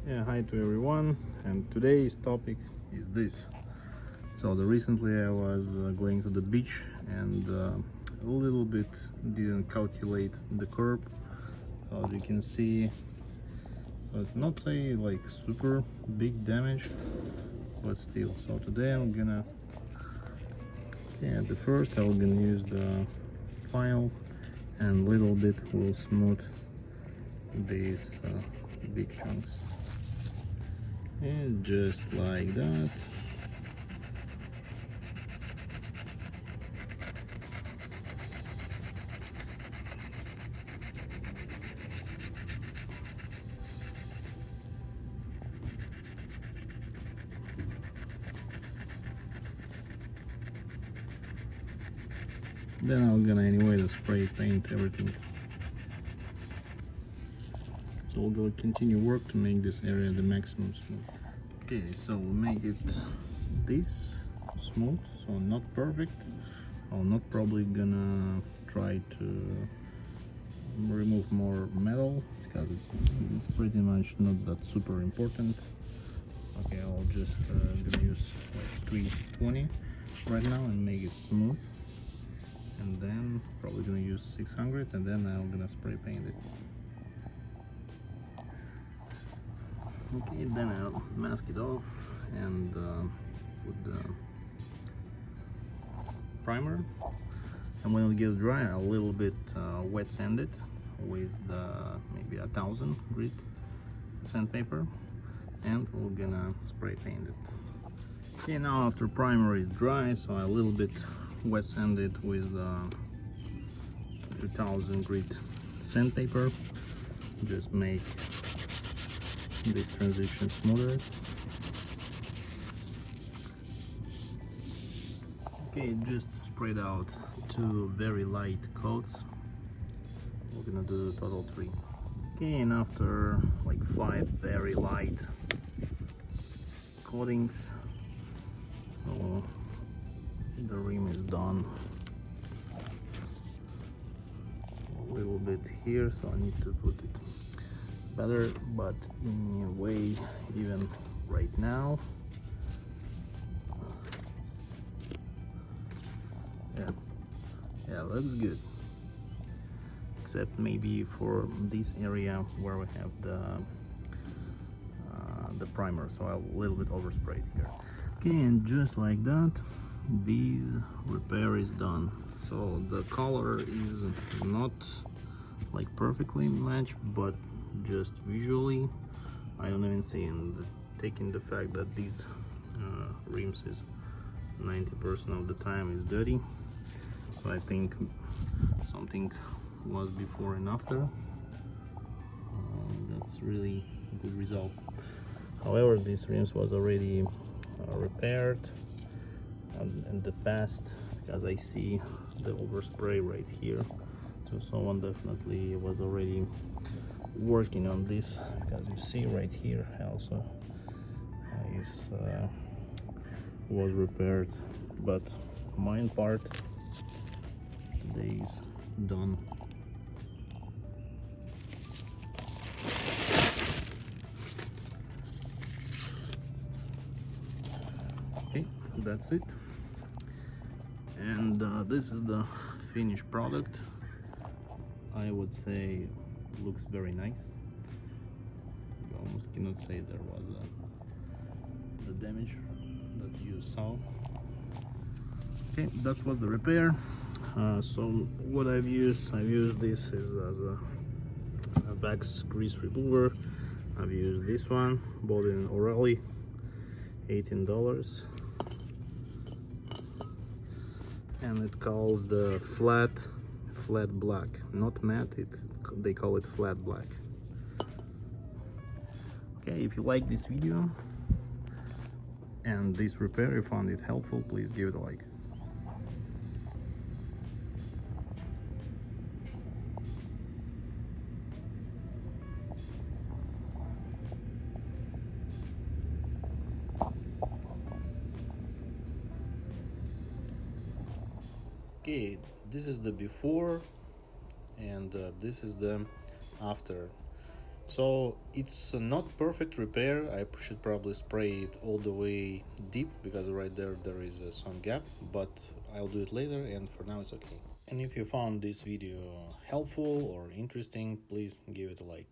Yeah, hi to everyone, and today's topic is this. So recently I was going to the beach and a little bit didn't calculate the curb. So as you can see, so it's not say like super big damage, but still. So today I'm gonna, at the first I'm gonna use the file and little bit will smooth these big chunks. And just like that. Then I'm gonna anyway to spray paint everything. So we'll go continue work to make this area the maximum smooth. Okay, so we'll make it this smooth, so not perfect. I'm not probably gonna try to remove more metal because it's pretty much not that super important. Okay, I'll just gonna use like 320 right now and make it smooth, and then probably gonna use 600 and then I'm gonna spray paint it. Okay, then I'll mask it off and put the primer, and when it gets dry a little bit wet sand it with the maybe 1000 grit sandpaper, and we're gonna spray paint it. Okay, now after primer is dry, so I a little bit wet sand it with the 2000 grit sandpaper, just make this transition smoother. Okay, just spread out 2 very light coats. We're gonna do total 3. Okay, and after like 5 very light coatings, so the rim is done. A little bit here, so I need to put it better, but in a way, even right now, yeah, looks good. Except maybe for this area where we have the primer, so a little bit oversprayed here. Okay, and just like that, this repair is done. So the color is not like perfectly matched, but just visually I don't even see, and taking the fact that these rims is 90% of the time is dirty, so I think something was before and after. That's really a good result. However, these rims was already repaired in the past, because I see the overspray right here, so someone definitely was already working on this, because you see right here also is was repaired, but mine part today is done. Okay, that's it, and this is the finished product. I would say looks very nice. You almost cannot say there was the damage that you saw. Okay, that was the repair. So what I've used this as a wax grease remover. I've used this one, bought it in O'Reilly, $18, and it calls the flat black, not matte. They call it flat black. Okay, if you like this video and this repair, you found it helpful, please give it a like. Okay, this is the before and this is the after. So it's not perfect repair. I should probably spray it all the way deep, because right there is some gap, but I'll do it later, and for now it's okay. And if you found this video helpful or interesting, please give it a like.